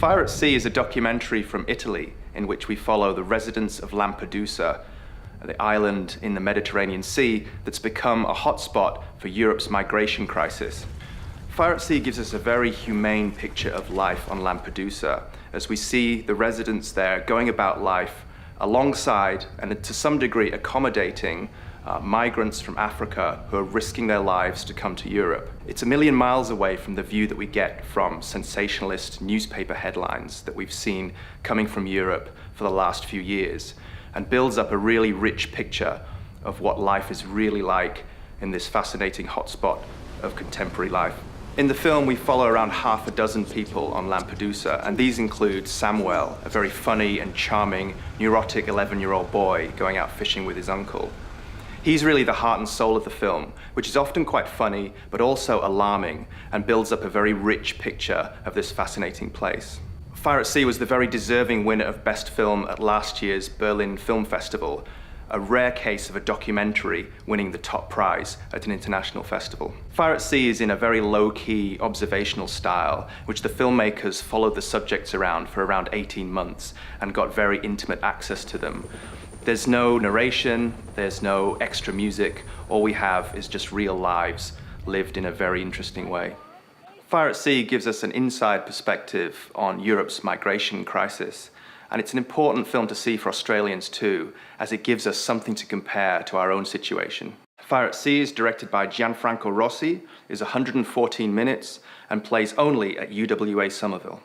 Fire at Sea is a documentary from Italy in which we follow the residents of Lampedusa, the island in the Mediterranean Sea that's become a hotspot for Europe's migration crisis. Fire at Sea gives us a very humane picture of life on Lampedusa as we see the residents there going about life alongside and to some degree accommodating migrants from Africa who are risking their lives to come to Europe. It's a million miles away from the view that we get from sensationalist newspaper headlines that we've seen coming from Europe for the last few years, and builds up a really rich picture of what life is really like in this fascinating hotspot of contemporary life. In the film, we follow around half a dozen people on Lampedusa, and these include Samuel, a very funny and charming, neurotic 11-year-old boy going out fishing with his uncle. He's really the heart and soul of the film, which is often quite funny, but also alarming, and builds up a very rich picture of this fascinating place. Fire at Sea was the very deserving winner of Best Film at last year's Berlin Film Festival, a rare case of a documentary winning the top prize at an international festival. Fire at Sea is in a very low-key, observational style, which the filmmakers followed the subjects around for around 18 months and got very intimate access to them. There's no narration, there's no extra music, all we have is just real lives lived in a very interesting way. Fire at Sea gives us an inside perspective on Europe's migration crisis, and it's an important film to see for Australians too, as it gives us something to compare to our own situation. Fire at Sea is directed by Gianfranco Rossi, is 114 minutes, and plays only at UWA Somerville.